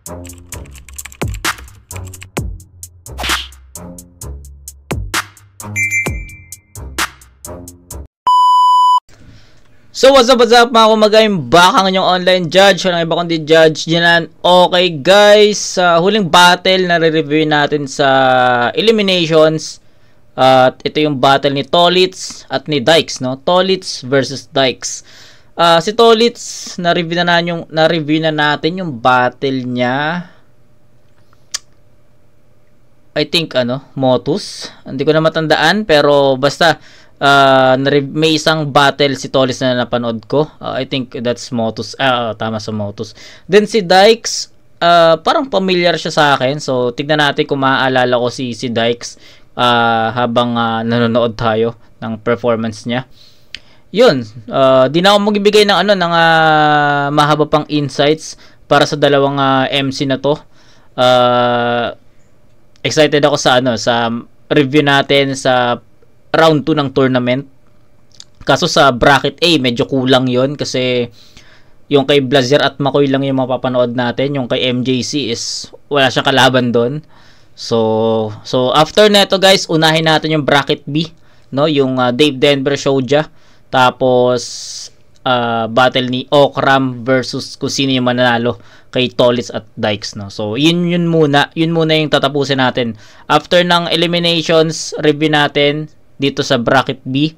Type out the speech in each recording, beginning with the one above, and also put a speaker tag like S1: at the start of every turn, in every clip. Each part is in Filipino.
S1: So what's up mga kumagayin, back ang inyong online judge. Walang iba kundi Judge Janan. Okay guys, sa huling battle na re-review natin sa eliminations. At ito yung battle ni Tolitz at ni Dykes, no? Tolitz versus Dykes. Si Tolitz, na-review na natin yung battle niya. I think Motus. Hindi ko na matandaan pero basta may isang battle si Tolitz na napanood ko. I think that's Motus. Tama sa Motus. Then si Dykes, parang familiar siya sa akin. So tignan natin kung maaalala ko si Dykes habang nanonood tayo ng performance niya. Yun, di na ako magbibigay ng ng mahaba pang insights para sa dalawang MC na to. Excited ako sa sa review natin sa round 2 ng tournament. Kaso sa bracket A medyo kulang yon kasi yung kay Blazer at McCoy lang yung mapapanood natin. Yung kay MJC is wala siyang kalaban doon. So after neto guys, unahin natin yung bracket B, no? Yung Dave Denver Showja, tapos battle ni Okram versus kung sino yung mananalo kay Tolitz at Dykes, no? So yun muna yung tatapusin natin. After ng eliminations, review natin dito sa bracket B.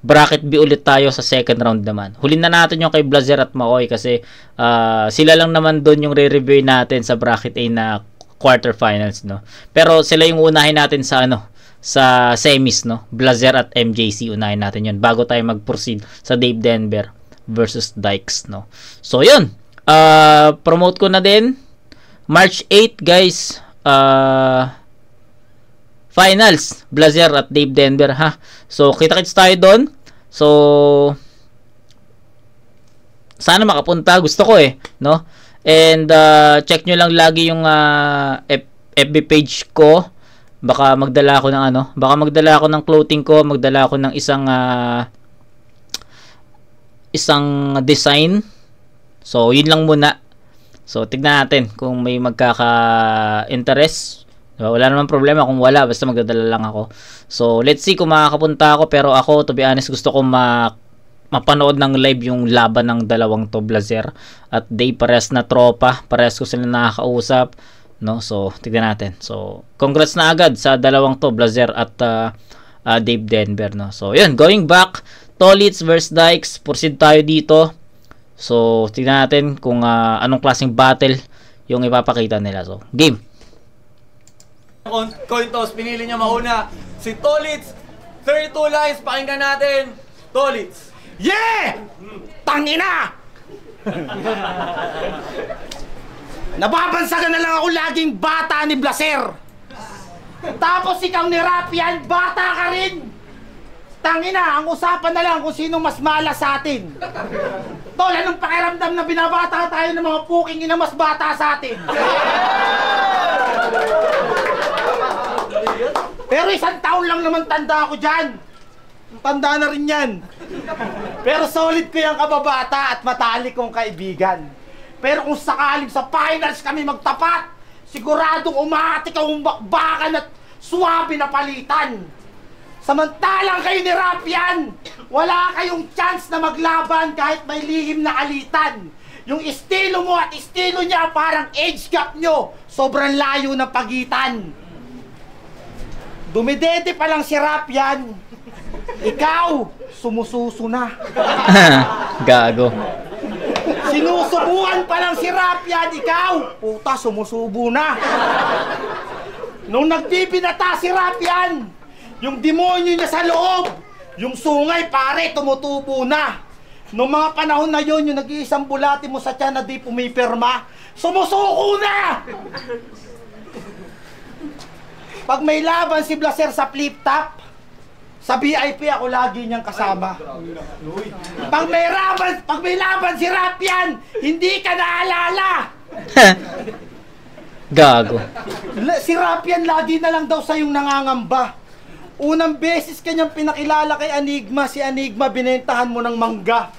S1: Bracket B ulit tayo sa second round naman. Hulin na natin yung kay Blazer at McCoy kasi sila lang naman doon yung re-review natin sa bracket A na quarterfinals, no? Pero sila yung unahin natin sa sa semis, no? Blazer at MJC, unahin natin yun bago tayo mag-proceed sa Dave Denver versus Dykes, no? So yun, promote ko na din March 8 guys, finals, Blazer at Dave Denver, ha? So kita-kits tayo doon. So sana makapunta, gusto ko no? And check nyo lang lagi yung FB page ko. Baka magdala ako ng baka magdala ako ng clothing ko, magdala ako ng isang design. So yun lang muna. So tignan natin kung may magkaka-interest. Wala naman problema kung wala, basta magdadala lang ako. So let's see kung makakapunta ako, pero ako to be honest gusto ko mapanood ng live yung laban ng dalawang to, Blazer at Dave. Parehas na tropa, parehas ko sila nakakausap, no? So tignan natin. So congrats na agad sa dalawang to, Blazer at Dave Denver, no? So yun, going back, Tolitz versus Dykes, proceed tayo dito. So tignan natin kung anong klaseng battle yung ipapakita nila. So game.
S2: Coin toss, pinili niya mauna si Tolitz. 32 lines, pakinggan natin. Tolitz.
S3: Yeah! Tangina! Nababansagan na lang ako laging bata ni Blazer. Tapos ikaw ni Rapian, bata ka rin. Tangina, ang usapan na lang kung sino mas malas sa atin. Tol, anong pakiramdam na binabata tayo ng mga puking ina mas bata sa atin? Pero 1 taon lang naman tanda ako dyan. Tanda na rin yan. Pero solid ko yung kababata at matalik kong kaibigan. Pero kung sakaling sa finals kami magtapat, siguradong umaatik ang bakbakan at suwabe na palitan. Samantalang kayo ni Rapian, wala kayong chance na maglaban kahit may lihim na alitan. Yung estilo mo at estilo niya parang age gap nyo, sobrang layo ng pagitan. Dumidede pa lang si Rapian, ikaw, sumususo na.
S1: Gago.
S3: Sinusubuan pa lang si Rapian, ikaw, puta, sumusubo na. Nung nagbibinata si Rapian, yung demonyo niya sa loob, yung sungay pare, tumutubo na. Nung mga panahon na yon, yung nag-iisang bulati mo sa tiyan na di pumipirma, sumusuko na! Pag may laban si Blazer sa flip-top, sa VIP ako lagi niyang kasama. Pag may laban si Rapian, hindi ka naalala!
S1: Gago.
S3: Si Rapian lagi na lang daw sa'yong nangangamba. Unang beses kanyang pinakilala kay Enigma, si Enigma binentahan mo ng mangga.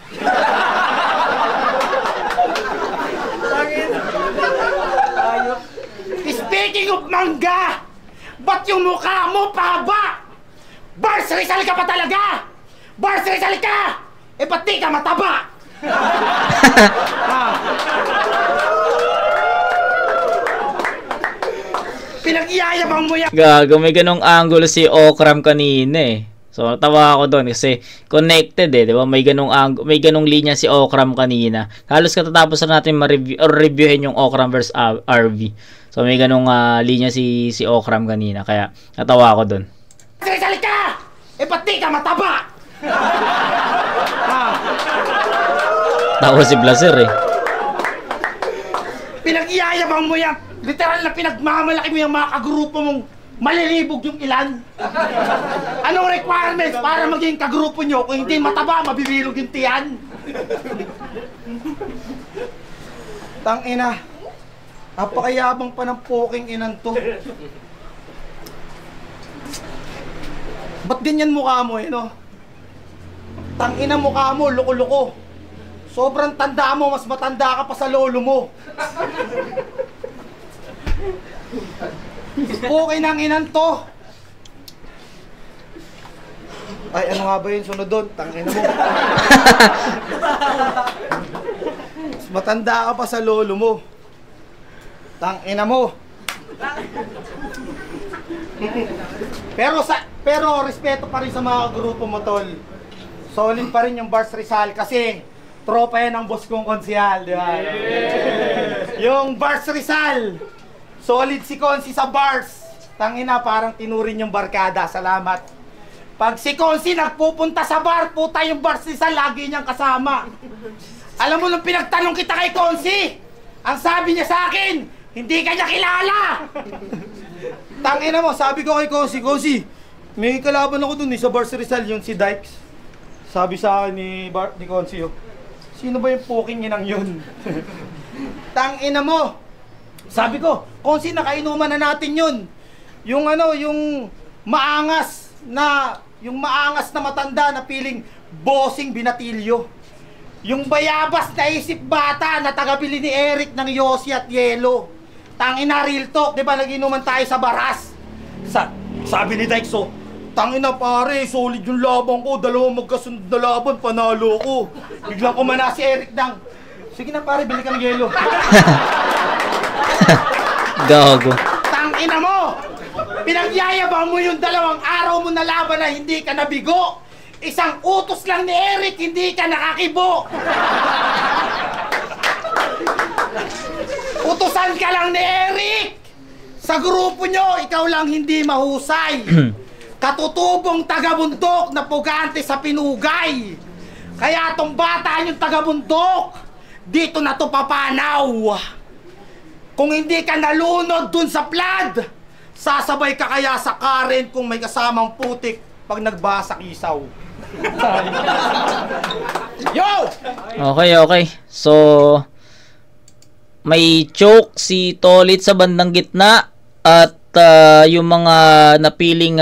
S3: king of mangga! Ba't yung mukha mo pahaba? Bars Rizal ka pa talaga! Bars Rizal ka! Eh ba't di ka mataba? Pinag-iyayabang mo yan!
S1: Gago, may ganong angulo si Okram kanina eh. So, tawa ako doon kasi connected eh, di ba? May ganong linya si Okram kanina. Halos katatapos na natin ma-review or reviewin yung Okram vs RV. So, may ganong linya si Okram kanina. Kaya, natawa ako doon.
S3: Rizal ka! Eh ba't di ka mataba?
S1: Tawa si Blazer eh.
S3: Pinag-iyayabang mo yan! Literal na pinagmamalaki mo yung mga kagrupo mong malilibog yung ilan. Anong requirements para maging kagrupo nyo? Kung hindi mataba, mabibilog yung tiyan. Tangina, napakayabang pa ng poking inan to. Ba't ganyan mukha mo eh, no? Tangina mukha mo, loko-loko. Sobrang tanda mo, mas matanda ka pa sa lolo mo. Okay nang inan to. Ay, ano nga ba yun sunod doon? Tangina mo. Mas matanda ka pa sa lolo mo. Tangina mo. Pero respeto pa rin sa mga grupo mo, tol. Solid pa rin yung Bars Rizal kasi tropa yan ang boss kong konsihal, di ba? Yung Bars Rizal. Solid si Konsi sa bars. Tangina, parang tinurin yung barkada. Salamat. Pag si Konsi nagpupunta sa bar, puta yung Bars Rizal, lagi niyang kasama. Alam mo, nung pinagtanong kita kay Konsi, ang sabi niya sa akin, hindi ka niya kilala. Tangina mo, sabi ko kay Konsi, may kalaban ako dun sa Bars Rizal, yun si Dykes. Sabi sa akin ni Konsi, sino ba yung poking inang yun? Tangina mo. Sabi ko, Konsi, nakainuman na natin yun. Yung maangas na matanda na piling bossing binatilyo. Yung bayabas na isip bata na tagabili ni Eric ng Yossi at Yelo. Tangina, real talk, di ba nag-inuman tayo sa baras? Sabi ni Dykes, tangina pare, solid yung laban ko, dalawang magkasunod na laban, panalo ko. Biglang kumana si Eric ng, sige na pare, bili ka ng Yelo.
S1: Gago.
S3: Tangina mo! Pinagyayabang mo yung dalawang araw mo na laban na hindi ka nabigo. Isang utos lang ni Eric, hindi ka nakakibo. Utusan ka lang ni Eric. Sa grupo nyo, ikaw lang hindi mahusay. Katutubong taga-bundok na pugante sa pinugay. Kaya tong bata yung taga-bundok, dito na to papanaw. Kung hindi ka nalunod dun sa flood, sasabay ka kaya sa current kung may kasamang putik pag nagbasa isaw. Yo!
S1: Okay. So, may choke si Tolit sa bandang gitna at yung mga napiling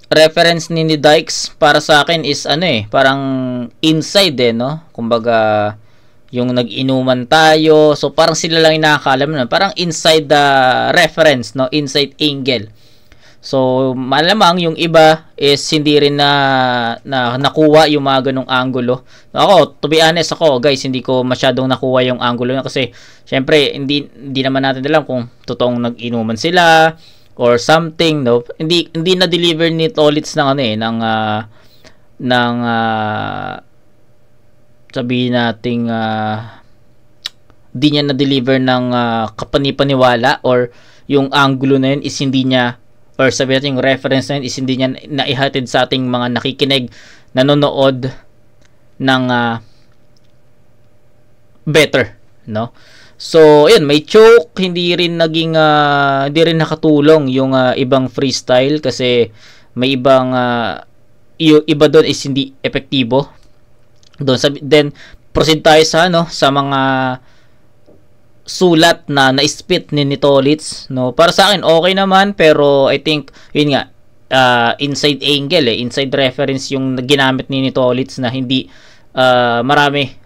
S1: reference ni Dykes para sa akin is parang inside no? Kumbaga, yung nag-inuman tayo. So, parang sila lang yung nakakaalam na. Parang inside the reference, no? Inside angle. So, malamang yung iba is hindi rin na nakuha yung mga ganong angulo. Ako, to be honest ako, guys, hindi ko masyadong nakuha yung angulo na kasi, syempre, hindi naman natin alam kung totoong nag-inuman sila or something, no? Hindi na-deliver ni Tolits ng sabihin nating di niya na-deliver ng kapanipaniwala or yung angulo na yun is hindi niya, or sabihin natin yung reference na yun is hindi niya naihatid sa ating mga nakikinig, nanonood ng better, no? So, yun, may choke, hindi rin nakatulong yung ibang freestyle kasi may ibang iba doon is hindi epektibo. Then proceed tayo sa mga sulat na na-spit ni Tolits, no? Para sa akin okay naman, pero I think yun nga, inside angle inside reference yung ginamit ni Tolits na hindi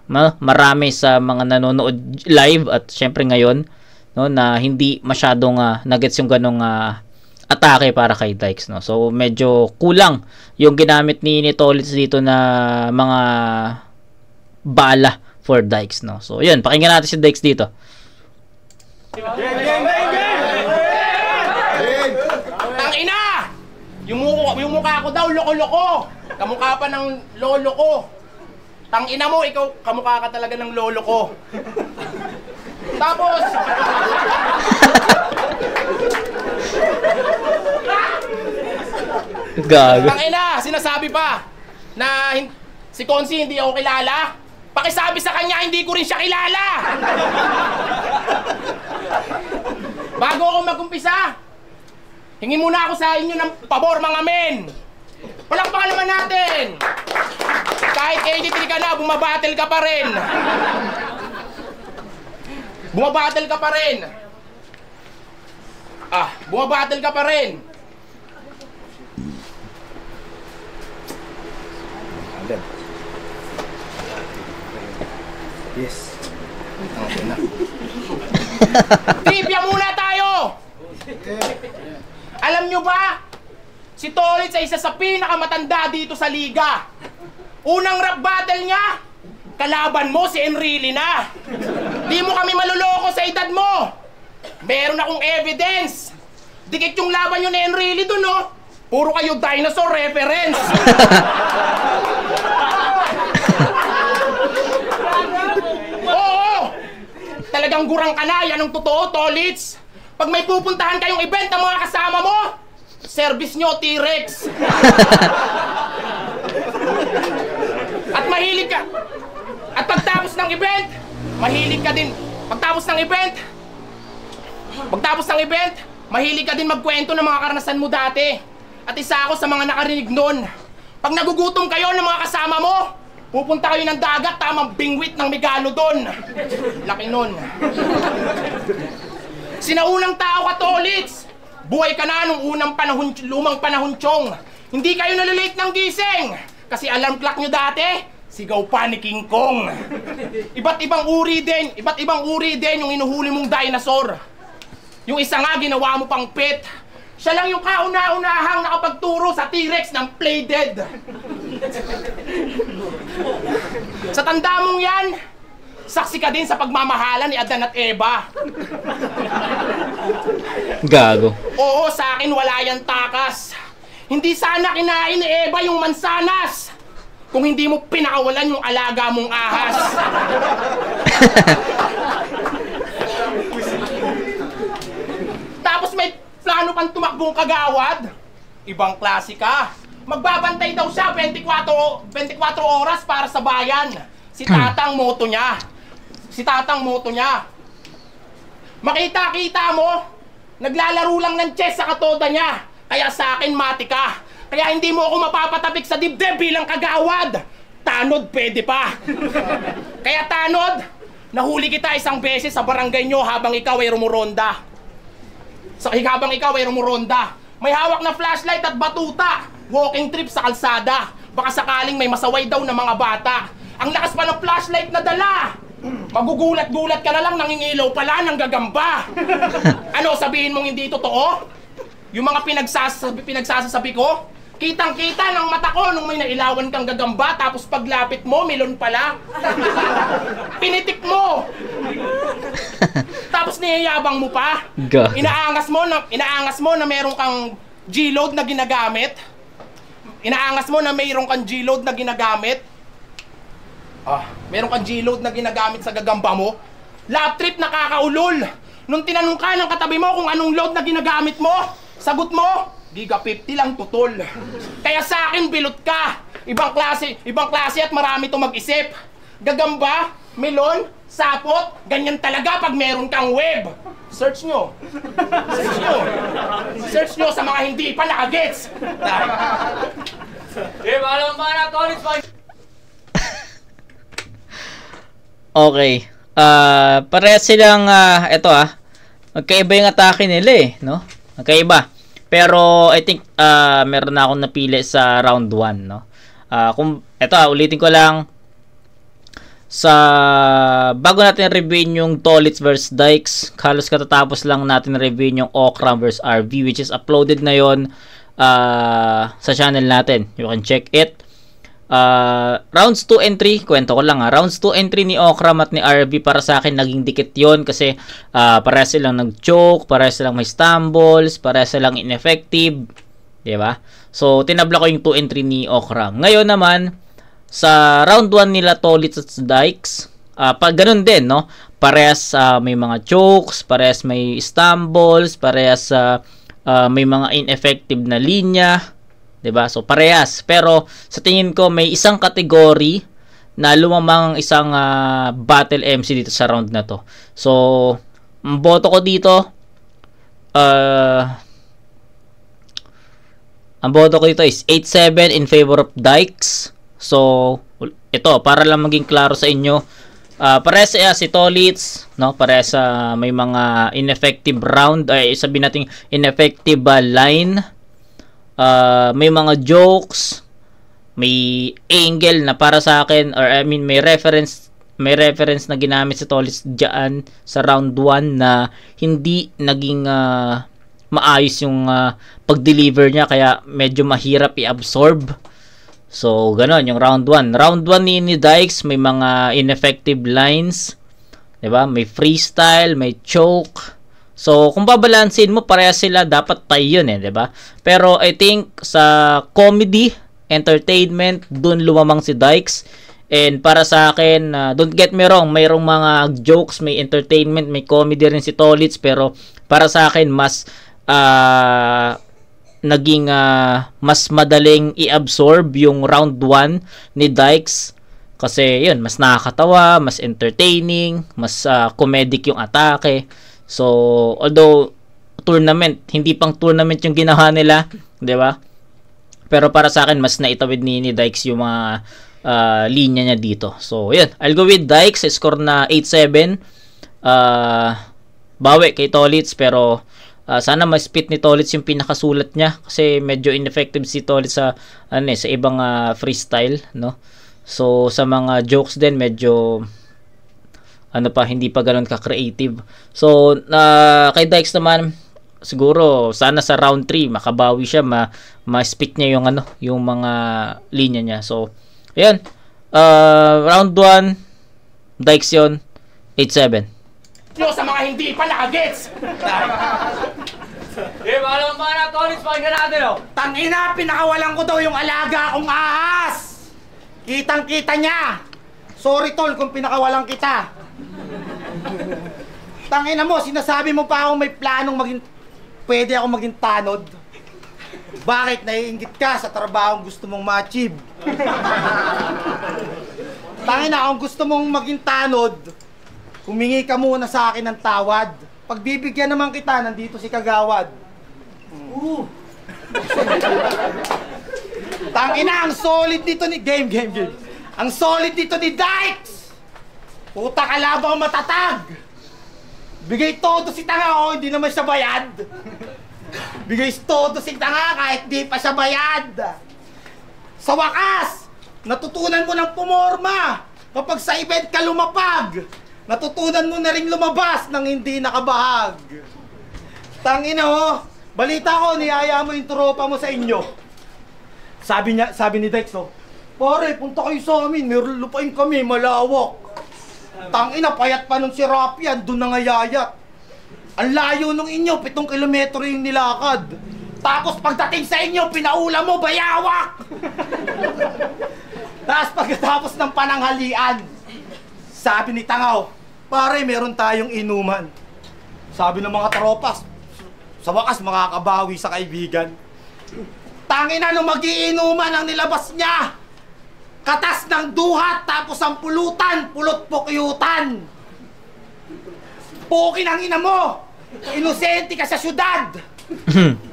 S1: marami sa mga nanonood live at syempre ngayon, no, na hindi masyadong nagets yung ganong atake para kay Dykes, no. So medyo kulang yung ginamit ni Tolitz dito na mga bala for Dykes, no. So yun, pakinggan natin si Dykes dito.
S3: Tangina! Yung mukha ko daw loko-loko. Kamukha pa ng lolo ko. Tangina mo, ikaw kamukha ka talaga ng lolo ko. Tapos
S1: Gago.
S3: tangina, sinasabi pa na si Konsi hindi ako kilala. Pakisabi sa kanya, hindi ko rin siya kilala. Bago ako mag-umpisa, hingi muna ako sa inyo ng pabor, mga men. Palakpakan naman natin. Kahit 83 ka na, bumabattle ka pa rin. Bumabattle ka pa rin. Bumabattle ka pa rin. Yes. Trivia muna tayo. Alam nyo ba, si Tolitz ay isa sa pinakamatanda dito sa liga. Unang rap battle niya, kalaban mo si Enrile na. Di mo kami maluloko sa edad mo. Meron akong evidence. Dikit yung laban yun ni Enrile dun, no? Puro kayo dinosaur reference. Oo! Talagang gurang ka na, yan ang totoo, Tolitz. Pag may pupuntahan kayong event ng mga kasama mo, service nyo, T-Rex. At mahilig ka. At pagtapos ng event, mahilig ka din. Pagtapos ng event, mahilig ka din magkwento ng mga karanasan mo dati. At isa ako sa mga nakarinig nun. Pag nagugutom kayo ng mga kasama mo, pupunta kayo ng dagat, tamang bingwit ng Megalodon. Laki nun. Sinaunang tao ka, Tolitz. Buhay ka na nung lumang panahon, Chong. Hindi kayo nalilate ng gising. Kasi alarm clock nyo dati, sigaw pa ni King Kong. Iba't ibang uri din yung inuhuli mong dinosaur. Yung isa nga, ginawa mo pang pet. Siya lang yung kauna-unahang nakapagturo sa T-Rex ng Play Dead. Sa tanda mong yan, saksi ka din sa pagmamahalan ni Adan at Eva.
S1: Gago.
S3: Oo, sa akin wala yan takas. Hindi sana kinain ni Eva yung mansanas kung hindi mo pinakawalan yung alaga mong ahas. Tapos may plano pang tumakbong kagawad. Ibang klase ka. Magbabantay daw siya 24 oras para sa bayan. Si tatang moto niya. Makita-kita mo, naglalaro lang ng chess sa katoda niya. Kaya sa akin, mati ka. Kaya hindi mo ako mapapatapik sa dibdib bilang kagawad. Tanod, pwede pa. Kaya Tanod, nahuli kita isang beses sa barangay nyo habang ikaw ay rumuronda. May hawak na flashlight at batuta. Walking trip sa kalsada. Baka sakaling may masaway daw ng mga bata. Ang lakas pa ng flashlight na dala. Magugulat-gulat ka na lang, nangingilaw pala ng gagamba. Ano, sabihin mong hindi totoo? Yung mga pinagsasabi ko, kitang-kita ng mata ko nung may nailawan kang gagamba, tapos paglapit mo, melon pala. Pinitik mo. Tapos niyayabang mo pa.
S1: God.
S3: Inaangas mo na meron kang G-load na ginagamit. Meron kang G-load na ginagamit sa gagamba mo. Lap trip, nakakaulol. Nung tinanong ka ng katabi mo kung anong load na ginagamit mo, sagot mo, Giga 50 lang tutol. Kaya sa akin, bilot ka. Ibang klase at marami to mag-isip. Gagamba, melon, sapot, ganyan talaga pag meron kang web. Search nyo sa mga hindi pa nakagets.
S1: Okay. Parehas silang magkaiba yung atake nila no? Magkaiba. Pero I think meron na akong napili sa round 1, no. Kung ulitin ko lang, bago natin reviewin yung Tolitz vs Dykes, halos katatapos lang natin reviewin yung Okram vs RV, which is uploaded na yon sa channel natin. You can check it. Rounds 2 and 3, kwento ko lang rounds 2 and 3 ni Okram at ni RV, para sa akin naging dikit yon kasi parehas silang nag-choke, parehas silang may stumbles, parehas silang ineffective, diba? So tinabla ko yung 2 and 3 ni Okram. Ngayon naman sa round 1 nila Tolitz at Dykes, ganun din, no? Parehas may mga chokes, parehas may stumbles, parehas may mga ineffective na linya, 'di ba? So parehas. Pero sa tingin ko may isang kategory na lumamang isang battle MC dito sa round na to. So ang boto ko dito is 8-7 in favor of Dykes. So ito para lang maging klaro sa inyo, parehas si Tolitz, no? Parehas may mga ineffective round, ay sabihin natin ineffective line. May mga jokes, may angle na para sa akin, or I mean may reference na ginamit si Tolitz diyan sa round 1 na hindi naging maayos yung pag-deliver niya, kaya medyo mahirap i-absorb. So, ganon yung round 1. Round 1 ni Dykes, may mga ineffective lines, 'di ba? May freestyle, may choke. So, kung babalansin mo, parehas sila, dapat tie yun 'di ba? Pero I think sa comedy, entertainment, dun lumamang si Dykes. And para sa akin, don't get me wrong, mayroong mga jokes, may entertainment, may comedy rin si Tolitz, pero para sa akin mas naging mas madaling i-absorb yung round 1 ni Dykes kasi yun, mas nakakatawa, mas entertaining, mas comedic yung atake. So although tournament, hindi pang tournament yung ginawa nila, 'di ba? Pero para sa akin mas naitawid ni Dykes yung mga linya niya dito. So yun, I'll go with Dykes, score na 8-7. Bawi kay Tolitz, pero sana ma-spit ni Tolitz yung pinakasulat niya kasi medyo ineffective si Tolitz sa sa ibang freestyle, no? So sa mga jokes din medyo hindi pa ganoon ka-creative. So kay Dykes naman, siguro sana sa round 3 makabawi siya, ma-spit niya yung mga linya niya. So ayan, round 1 Dykes yun, 8-7.
S3: Sa mga hindi pa nakagets.
S2: Baka naman mga Tolitz, pakinggan natin, oh.
S3: Tangina, pinakawalan ko daw yung alaga kong ahas. Kitang-kita niya. Sorry tol kung pinakawalan kita. Tangina mo, sinasabi mo pa ako may planong pwede ako maging tanod. Bakit? Naiinggit ka sa trabahong gusto mong ma-achieve. Tangina, kung gusto mong maging tanod, humingi ka muna sa akin ng tawad. Pagbibigyan naman kita, nandito si Kagawad. Tangina, ang solid dito ni... Game. Ang solid dito ni Dykes! Puta, kalabang matatag! Bigay todo si tanga, hindi naman siya bayad. Bigay todo si tanga kahit di pa siya bayad. Sa wakas, natutunan mo ng pumorma. Kapag sa event ka lumapag, natutunan mo na rin lumabas nang hindi nakabahag. Tangina balita ko, niyaya mo yung tropa mo sa inyo. Sabi ni Dykes, pare, punta kayo sa amin, meron lupain kami, malawak. Tangina, payat pa nun si Rapian, doon na ngayayat. Ang layo nung inyo, 7 kilometro yung nilakad. Tapos pagdating sa inyo, pinaula mo, bayawak! Tapos pagkatapos ng pananghalian, sabi ni Tangaw, pare, meron tayong inuman. Sabi ng mga tropas, sa wakas makakabawi sa kaibigan. Tangina, nung magiinuman ang nilabas niya, katas ng duhat, tapos ang pulutan, pulot-pukyutan. Pukin ang ina mo! Inosente ka sa syudad!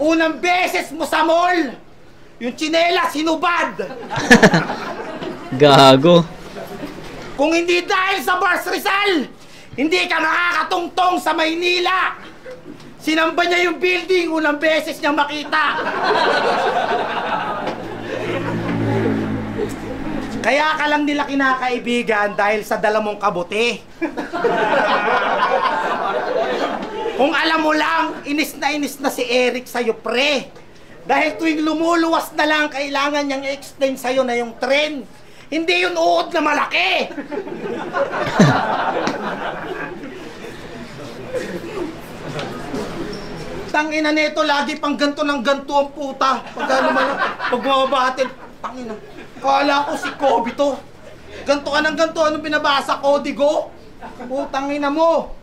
S3: Unang beses mo sa mall, yung tsinelas hinubad!
S1: Gago.
S3: Kung hindi dahil sa Bars Rizal, hindi ka makakatungtong sa Maynila. Sinamba niya yung building, unang beses niya makita. Kaya ka lang nila kinakaibigan dahil sa dala mong kabuti. Kung alam mo lang, inis na si Eric sa'yo, pre. Dahil tuwing lumuluwas na lang, kailangan niyang i-extend sa'yo na yung tren. Hindi yun uod na malaki. Tangina nito, lagi pang ganto ng ganto ang puta. Pag mababatin, tangina. Kala ko si Kobe to. Ganto ka ng ganto, anong binabasa, Codigo? Putang ina mo.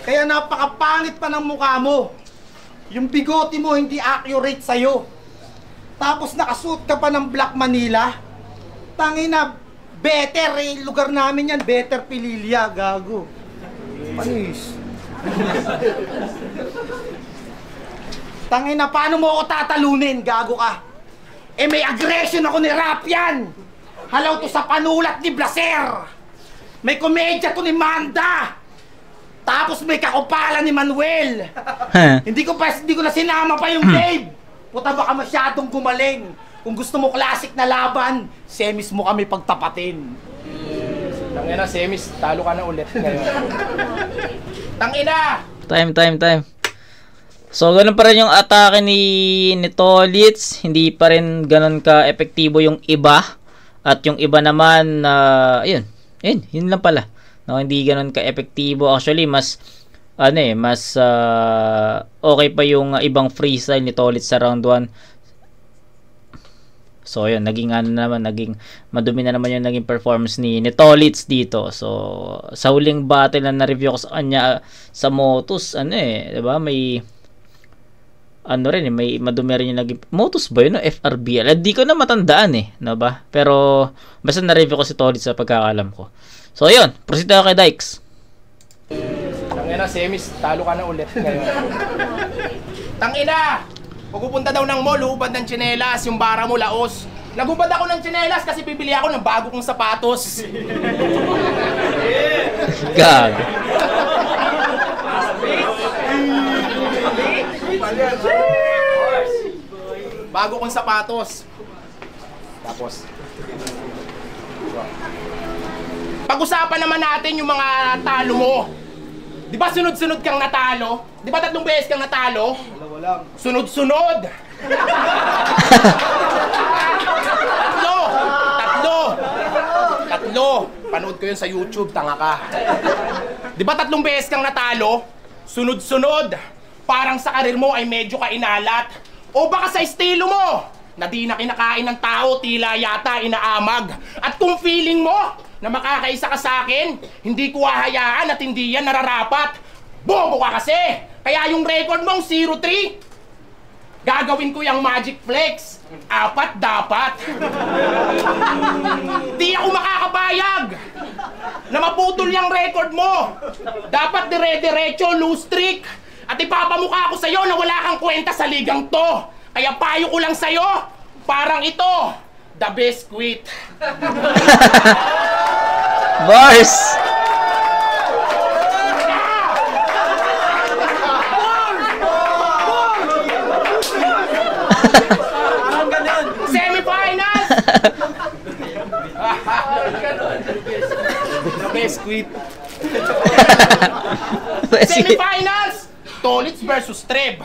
S3: Kaya napakapangit pa ng mukha mo. Yung bigote mo hindi accurate sa'yo. Tapos nakasuot ka pa ng Black Manila. Tangina, better eh, lugar namin yan, Better Pililya, gago. Panis. Tangina, paano mo ako tatalunin, gago ka? Eh may aggression ako ni Rapian. Halaw to sa panulat ni Blaser. May komedya to ni Manda. Tapos may kakupalan ni Manuel. Hindi ko na sinama pa yung Dave. Puta, baka masyadong gumaling. Kung gusto mo classic na laban, semis mo kami pagtapatin.
S4: Tangina, semis, talo ka na ulit ngayon. Tangina!
S1: Time. So, ganun pa rin yung atake ni Tolitz. Hindi pa rin ganun ka-epektibo yung iba. At yung iba naman, yun lang pala. No, hindi ganun ka-epektibo. Actually, mas okay pa yung ibang freestyle ni Tolitz sa round 1. So, yun, naging madumi na naman yung naging performance ni Tolitz dito. So, sa huling battle na na-review ko sa kanya sa Motus, diba, may may madumi rin yung naging Motus ba yun, no? FRBL. Di ko na matandaan no ba? Pero basta na-review ko si Tolitz sa pagkakalam ko. So yun, proceed tayo kay Dykes.
S4: Tangina, semis, talo ka na ulit ngayon. Tangina! Pagpupunta daw ng mall, hubad ng tsinelas, yung bara mo laos. Nagubad ako ng tsinelas kasi bibili ako ng bago kong sapatos.
S1: Gag.
S4: Bago kong sapatos. Tapos pag-usapan naman natin yung mga talo mo. Di ba sunod-sunod kang natalo? Di ba 3 beses kang natalo?
S3: Wala.
S4: Sunod-sunod! Tatlo! Panood ko yun sa YouTube, tanga ka. Di ba 3 beses kang natalo? Sunod-sunod! Parang sa karir mo ay medyo kainalat. O baka sa estilo mo, na di na kinakain ng tao, tila yata inaamag. At kung feeling mo na makakaisa ka sa akin, hindi ko hahayaan at hindi yan nararapat. Bobo ka kasi! Kaya yung record mong 0-3, gagawin ko yung Magic Flex. 4 dapat. Di ako makakabayag na maputol yung record mo. Dapat dire-diretso, loose streak. At ipapamukha ko sa'yo na wala kang kwenta sa ligang to. Kaya payo ko lang sa'yo, parang ito, the best quit.
S1: Bars!
S4: Semifinals! The best quit. Semifinals! Tolitz versus Treb.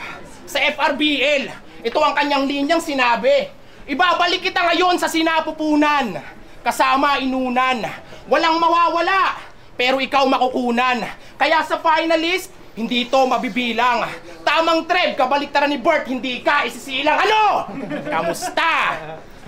S4: Sa FRBL, ito ang kanyang linyang sinabi. Ibabalik kita ngayon sa sinapupunan. Kasama inunan. Walang mawawala, pero ikaw makukunan. Kaya sa finalist, hindi to mabibilang. Tamang Treb, kabaliktaran ni Bert, hindi ka isisilang. Ano? Kamusta?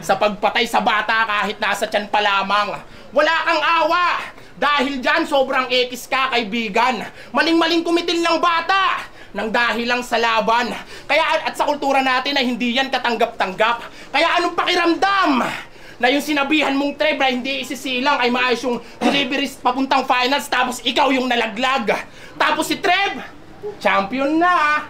S4: Sa pagpatay sa bata kahit nasa tiyan pa lamang. Wala kang awa. Dahil dyan, sobrang ekis ka, kaibigan. Maling-maling kumitil ng bata nang dahil lang sa laban. Kaya at sa kultura natin na hindi yan katanggap-tanggap. Kaya anong pakiramdam na yung sinabihan mong Treb na hindi isisilang ay maayos yung deliveries papuntang finals tapos ikaw yung nalaglag. Tapos si Treb, champion na.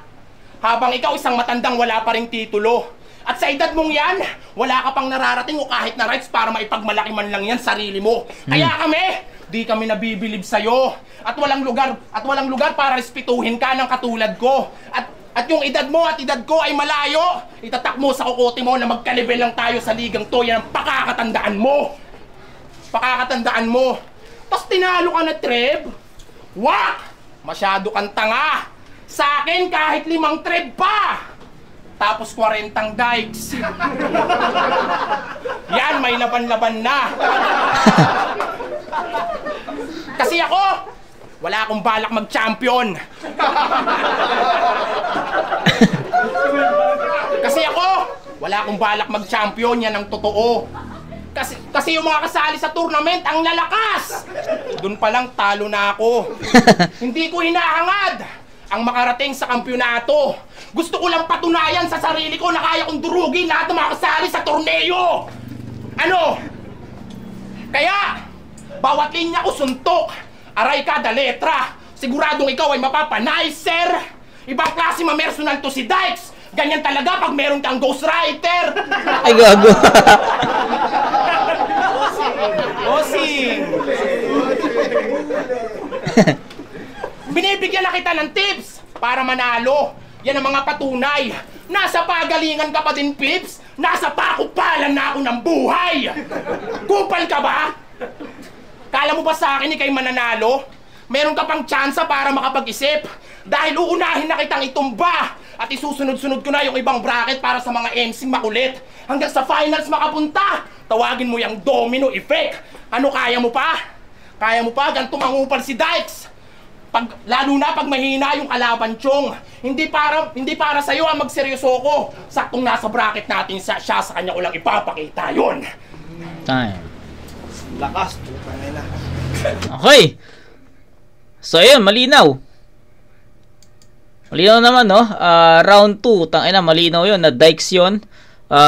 S4: Habang ikaw isang matandang wala pa ring titulo. At sa edad mong yan, wala ka pang nararating o kahit na rights para maipagmalaki man lang yan sarili mo. Kaya kami, di kami nabibilib sa'yo. At walang lugar para respetuhin ka ng katulad ko. At At yung edad mo at edad ko ay malayo, itatak mo sa kukote mo na magka-level lang tayo sa ligang to. Yan ang pakakatandaan mo. Pakakatandaan mo. Tapos tinalo ka na, Trev. Wak! Masyado kang tanga. Sa akin kahit 5 Trev pa. Tapos 40 dikes. Yan, may laban-laban na. Kasi ako, wala akong balak mag-champion. Kasi ako, wala akong balak mag-champion. Yan ang totoo. Kasi yung mga kasali sa tournament ang lalakas. Doon pa lang talo na ako. Hindi ko hinahangad ang makarating sa kampyonato. Gusto ko lang patunayan sa sarili ko na kaya kong durugin lahat ng mga kasali sa torneo. Ano? Kaya, bawat linya ko suntok. Aray kada letra. Siguradong ikaw ay mapapanais, sir. Ibang klase mamersonal to si Dykes. Ganyan talaga pag meron kang ghostwriter.
S1: Ay, gago.
S4: Bossing! Binibigyan na kita ng tips para manalo. Yan ang mga patunay. Nasa pagalingan ka pa din, Pips. Nasa pakupalan na ako ng buhay. Kupal ka ba? Kala mo ba sa akin ikay mananalo? Meron ka pang tsansa para makapag-isip. Dahil uunahin na kitang itumba. At isusunod-sunod ko na yung ibang bracket para sa mga MC makulit. Hanggang sa finals makapunta. Tawagin mo yung domino effect. Ano, kaya mo pa? Kaya mo pa? Ganito mangupal si Dykes. Lalo na pag mahina yung kalaban, Chong. Hindi para sa'yo ang magseryoso ko. Saktong nasa bracket natin siya, sa kanya ko lang ipapakita yun.
S1: Time.
S3: Lakas.
S1: Okay. So, ayun, malinaw. Malinaw naman, no? Round 2, tangina, malinaw yun. Na Dykes yun.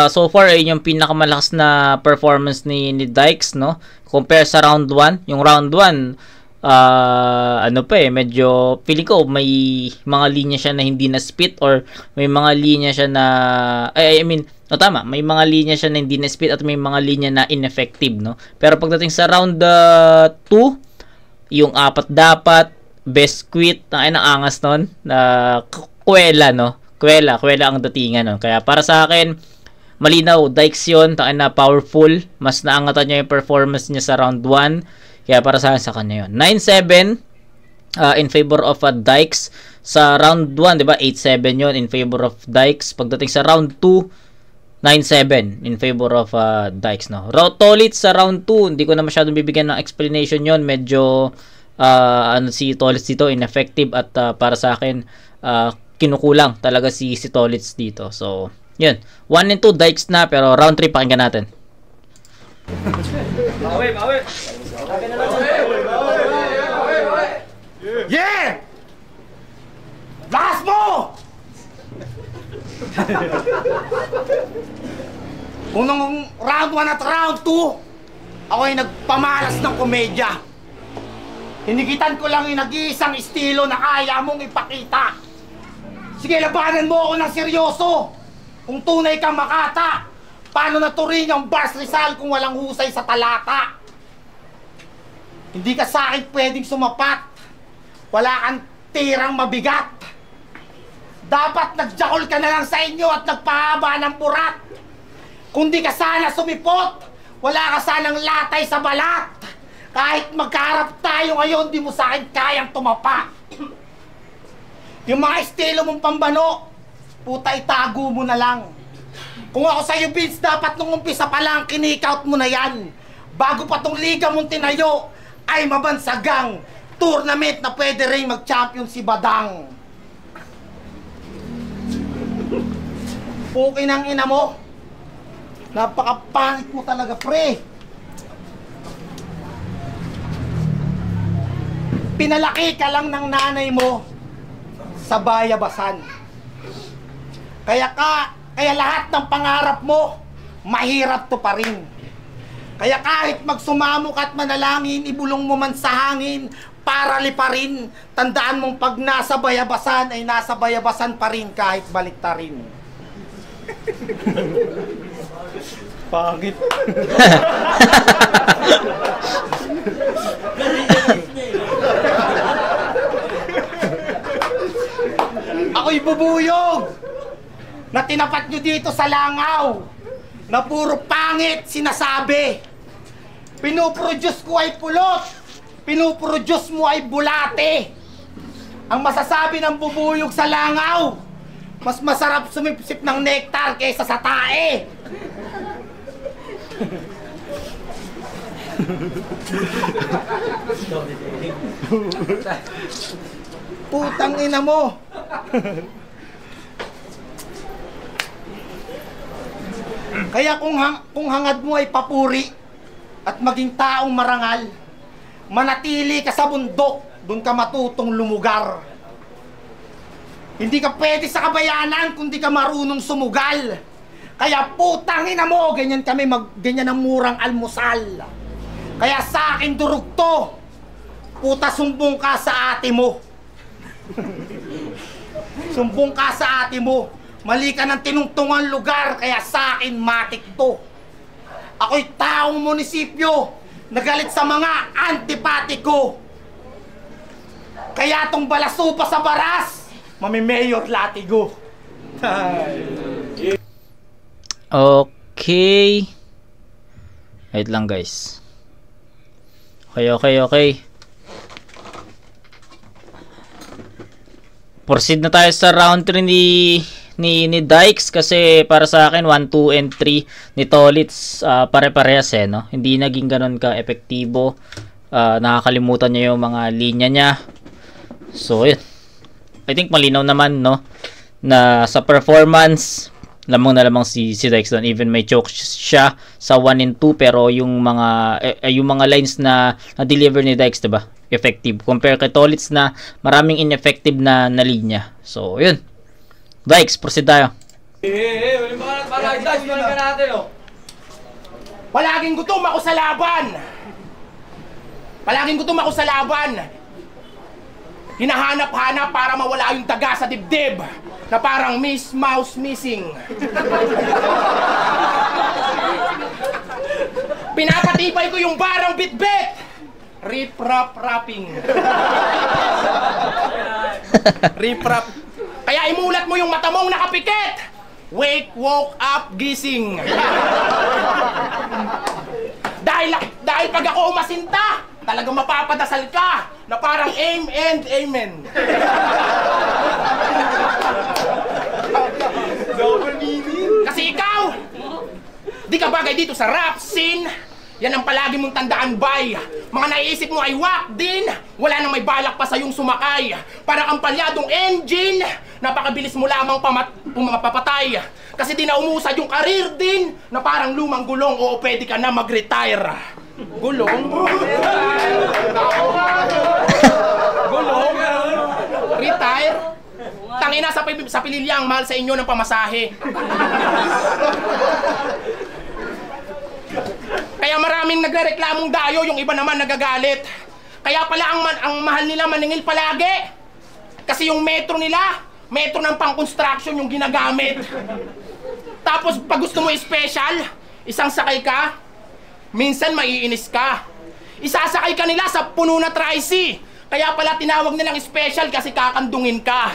S1: So far, ayun yung pinakamalakas na performance ni Dykes, no? Compare sa round 1. Yung round 1, ano pa eh, medyo, feeling ko, may mga linya siya na hindi na spit or may mga linya siya na, tama, may mga linya siya na hindi na spit at may mga linya na ineffective, no? Pero pagdating sa round 2, yung 4 dapat, best quit, ang angas nun, kuwela, no? Kuwela ang datingan, no? Kaya para sa akin, malinaw, Dykes yun, na powerful, mas naangatan niya yung performance niya sa round 1, kaya para sa kanya yun. 9-7 in favor of Dykes. Sa round 1, di ba? 8-7 yun in favor of Dykes. Pagdating sa round 2, 9-7 in favor of Dykes, no? Tolitz sa round 2, hindi ko na masyadong bibigyan ng explanation yon. Medyo si Tolitz dito ineffective at para sa akin kinukulang talaga si Tolitz dito. So, yun. 1 and 2 Dykes na, pero round 3 pakinggan natin.
S2: Bawi.
S3: Yeah! Lakas mo! Kung nung round 1 at round 2, ako ay nagpamalas ng komedya. Hinigitan ko lang yung nag-iisang estilo na kaya mong ipakita. Sige, labanan mo ako ng seryoso. Kung tunay kang makata, paano naturing ang Bars Rizal kung walang husay sa talata? Hindi ka sa akin pwedeng sumapat. Wala kang tirang mabigat. Dapat nagjakol ka na lang sa inyo at nagpahaba ng purat. Kung di ka sana sumipot, wala ka sanang latay sa balat. Kahit magkaharap tayo ngayon, di mo sa akin kayang tumapa. Yung mga estilo mong pambano, puta, itago mo na lang. Kung ako sa'yo, Vince, dapat nung umpisa pa lang, kinikout mo na yan. Bago pa tong liga mong tinayo, ay mabansagang tournament na pwede rin mag-champion si Badang. Pukin ang ina mo. Napaka-pangit mo talaga, pre. Pinalaki ka lang ng nanay mo sa bayabasan. Kaya lahat ng pangarap mo, mahirap to pa rin. Kaya kahit magsumamok at manalangin, ibulong mo man sa hangin, para liparin. Tandaan mong pag nasa bayabasan, ay nasa bayabasan pa rin kahit baliktarin. Pangit. Ako'y bubuyog na tinapat nyo dito sa langaw na puro pangit sinasabi. Pinuproduce ko ay pulot, pinuproduce mo ay bulate. Ang masasabi ng bubuyog sa langaw, mas masarap sumipsip ng nektar kaysa sa tae. Putang ina mo. Kaya kung hangad mo ay papuri at maging taong marangal, manatili ka sa bundok, doon ka matutong lumugar. Hindi ka pwede sa kabayanan kung di ka marunong sumugal. Kaya putang ina mo, ganyan kami ganyan ang murang almusal. Kaya sa akin durog to, puta sumbong ka sa ate mo. Sumbong ka sa ate mo. Mali ka ng tinungtungan lugar, kaya sa akin matik to. Ako'y taong munisipyo, nagalit sa mga antipatiko. Kaya tong balasupa sa baras, mami-mayor latigo.
S1: Okay. Wait lang guys. Okay. Proceed na tayo sa round 3 ni Dykes kasi para sa akin 1, 2, and 3 ni Tolitz pare-parehas no? Hindi naging ganun ka-epektibo. Nakakalimutan niya yung mga linya niya. So, yun. I think malinaw naman no na sa performance lamang na lamang si Dykes doon. Even may choke siya sa 1 and 2 pero yung mga lines na deliver ni Dykes, diba? Effective. Compare kay Tolitz na maraming ineffective na linya. So, yun. Dykes, proceed tayo.
S2: Walang para Dykes, balik ka natin, oh.
S4: Palaging gutom ako sa laban. Palaging gutom ako sa laban. Hinahanap-hanap para mawala yung daga sa dibdib na parang Miss Mouse missing. Pinapatibay ko yung barang bitbit. Rip-rap-rapping. Rip-rap. Kaya imulat mo yung mata mong nakapikit. Wake, woke up, gising. Dahil pag ako umasinta, talagang mapapadasal ka na parang aim and amen. Kasi ikaw, di ka bagay dito sa rap scene. Yan ang palagi mong tandaan, bay. Mga naiisip mo ay wak din. Wala nang may balak pa sa yung sumakay. Para kang palyadong engine. Napakabilis mo lamang mapapatay. Kasi di na umusad yung karir din na parang lumang gulong o pwede ka na mag-retire. Gulong? Gulong? Retire? Tangina sa Pililyang, mahal sa inyo ng pamasahe. Kaya maraming nagrereklamong dayo, yung iba naman nagagalit. Kaya pala ang mahal nila maningil palagi. Kasi yung metro nila, metro ng pang-construction yung ginagamit. Tapos pag gusto mo special, isang sakay ka, minsan maiinis ka. Isasakay ka nila sa puno na tricy. Kaya pala tinawag nilang special kasi kakandungin ka.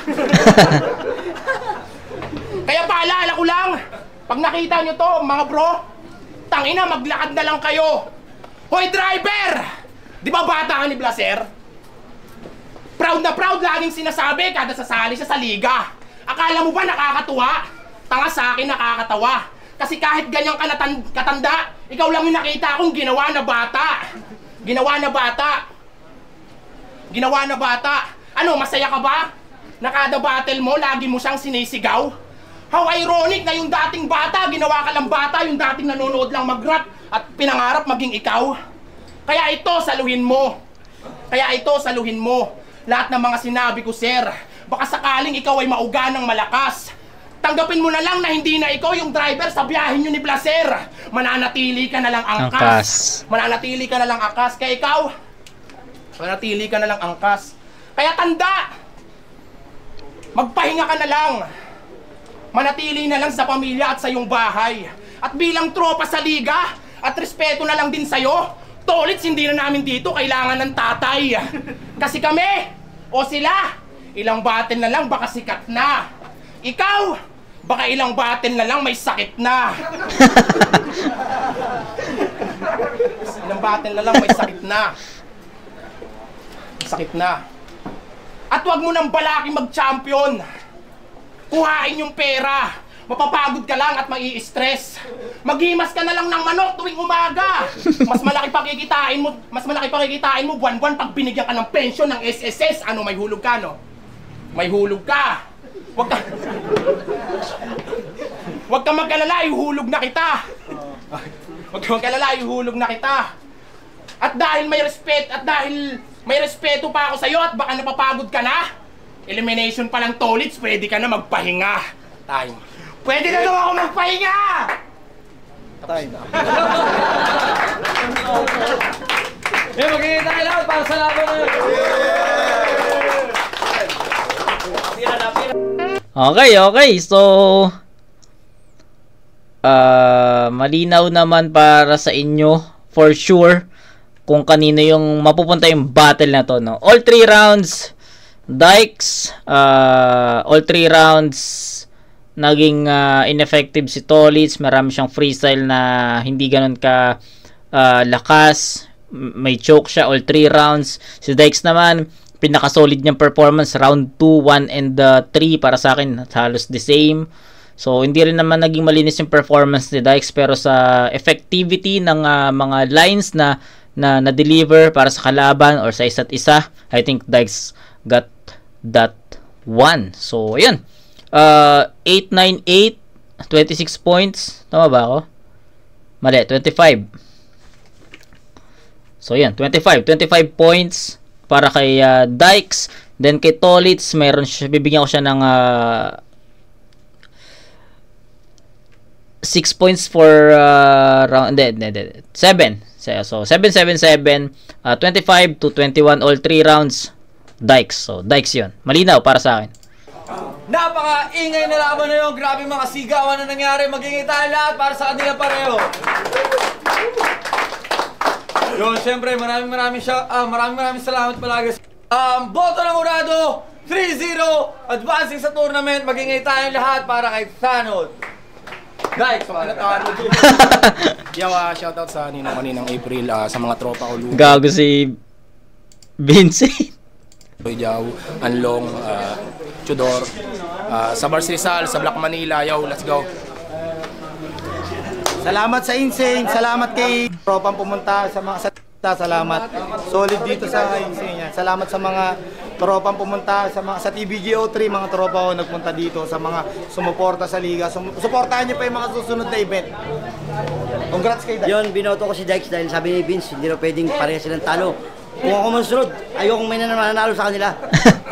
S4: Kaya paalala ko lang, pag nakita nyo to mga bro, tangina, maglakad na lang kayo. Hoy driver! Di ba bata ka ni Blaser? Proud na proud laging sinasabi kada sasali siya sa liga. Akala mo ba nakakatuwa? Tanga sa akin nakakatawa. Kasi kahit ganyang ka katanda, ikaw lang yung nakita kong ginawa na bata. Ginawa na bata. Ginawa na bata. Ano, masaya ka ba? Na kada battle mo, lagi mo siyang sinisigaw? How ironic na yung dating bata, ginawa ka lang bata, yung dating nanonood lang mag-rap at pinangarap maging ikaw. Kaya ito, saluhin mo. Kaya ito, saluhin mo. Lahat ng mga sinabi ko, sir. Baka sakaling ikaw ay mauga ng malakas. Tanggapin mo na lang na hindi na ikaw yung driver sa biyahin nyo ni Blaser. Mananatili ka na lang angkas. Mananatili ka na lang angkas. Kaya ikaw, mananatili ka na lang angkas. Kaya tanda, magpahinga ka na lang. Manatili na lang sa pamilya at sa iyong bahay. At bilang tropa sa liga, at respeto na lang din sa'yo, Tolitz, hindi na namin dito kailangan ng tatay. Kasi kami, o sila, ilang battle na lang baka sikat na. Ikaw, baka ilang battle na lang may sakit na. Ilang battle na lang may sakit na. Sakit na. At wag mo nang balaki mag-champion. Kuhain yung pera. Mapapagod ka lang at mai-stress. Maghimas ka na lang ng manok tuwing umaga. Mas malaki pa kikitain mo buwan-buwan pag binigyan ka ng pensyon ng SSS. Ano, may hulog ka, no? May hulog ka. Wag ka mag-alala, ihulog na kita. Wag ka mag-alala, ihulog na kita. At dahil may respeto pa ako sa'yo at baka napapagod ka na, elimination pa lang, Tolits, pwede ka na magpahinga. Time.
S3: Pwede na daw ako magpahinga!
S4: Time.
S2: Magiging tayo lahat para sa laban na yun.
S1: Okay. So, malinaw naman para sa inyo, for sure, kung kanino yung mapupunta yung battle na to, no? All 3 rounds, Dykes, all 3 rounds, naging ineffective si Tolits. Marami siyang freestyle na hindi ganun ka lakas. May choke siya all 3 rounds. Si Dykes naman, pinaka-solid niyang performance, round 2, 1, and 3 para sa akin, halos the same. So, hindi rin naman naging malinis yung performance ni Dykes, pero sa effectivity ng mga lines na na-deliver para sa kalaban or sa isa't isa, I think Dykes got that one. So, ayan. 898, 26 points. Tama ba ako? Mali, 25. So, ayan. 25 points para kay Dykes. Then, kay Tolits, bibigyan ko siya ng 6 points for round, 7. So 7-7-7, 25 to 21 all 3 rounds, Dykes. So Dykes 'yon. Malinaw para sa akin.
S2: Napaka-ingay na laban na yun. Grabe mga sigawan na nangyari. Magingay tayo lahat para sa kanila pareho. Yun, syempre maraming salamat palagi. Boto ng Urado 3-0, advancing sa tournament. Magingay tayo lahat para kay Thanos. Guys,
S4: shoutout sa kaninang April, sa mga tropa ko.
S1: Gago si Vincent.
S4: Yaw, Anlong, Chudor, sa Bars Rizal, sa Black Manila. Yo, let's go.
S3: Salamat sa Insane, salamat kay tropang pumunta sa mga salamat. Solid dito sa Insane yan. Salamat sa mga tropang pumunta sa TBGO3, mga tropa ko nagpunta dito, sa mga sumuporta sa liga. Suportahan niyo pa yung mga susunod na event. Congrats kay Dykes.
S5: Yun, binoto ko si Dykes dahil sabi ni Vince, hindi na pwedeng pareha silang talo. Kung ako masunod, ayokong may nanalo sa kanila.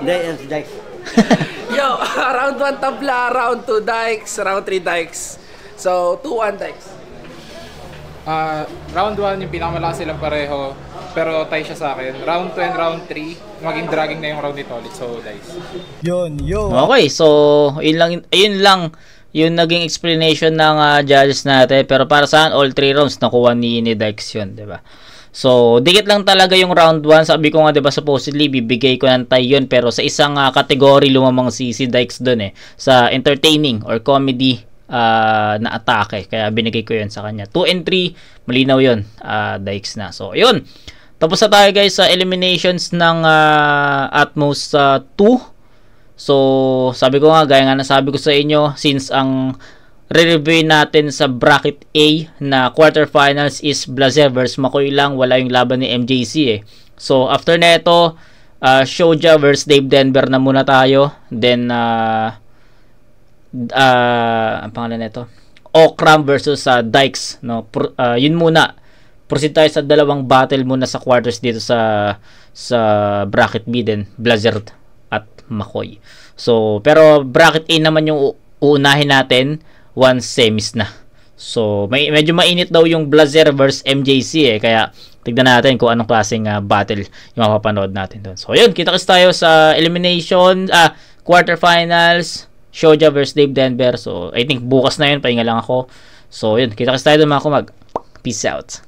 S5: Hindi, yan si Dykes.
S6: Yo, round 1 tabla, round 2 Dykes, round 3 Dykes. So, 2-1 Dykes.
S7: Round 1 yung pinakamalakas silang pareho, pero tie siya sa akin. Round 2 and round 3, maging dragging na yung round ni Tolits, so Dice.
S3: Yun.
S1: Okay, so ayun lang yung naging explanation ng judges natin. Pero para saan, all 3 rounds nakuha ni Dykes yun, diba? So, dikit lang talaga yung round 1. Sabi ko nga, diba, supposedly, bibigay ko ng tie yun. Pero sa isang category, lumamang si Dykes dun sa entertaining or comedy na atake. Kaya binigay ko yun sa kanya. 2 and 3, malinaw yun. Dykes na. So, yun. Tapos na tayo guys sa eliminations ng Atmos 2. So, sabi ko nga, gaya nga nasabi ko sa inyo, since ang re-review natin sa bracket A na quarterfinals is Blazer versus Makoy lang, wala yung laban ni MJC So, after neto, Shoja versus Dave Denver na muna tayo. Then, ang pangalan nito, Okram versus Dykes, no? Yun muna. Proceed tayo sa dalawang battle muna sa quarters dito sa bracket B din, Blizzard at Makoy. So, pero bracket A naman yung uunahin natin once semis na. So, medyo mainit daw yung Blizzard versus MJC kaya tignan natin kung anong klaseng battle yung mapapanood natin doon. So, yun, kita-kits tayo sa elimination, quarterfinals, Shoja versus Dave Denver. So, I think bukas na yun, pahinga lang ako. So, yun, kita-kits tayo doon mga kumag. Peace out.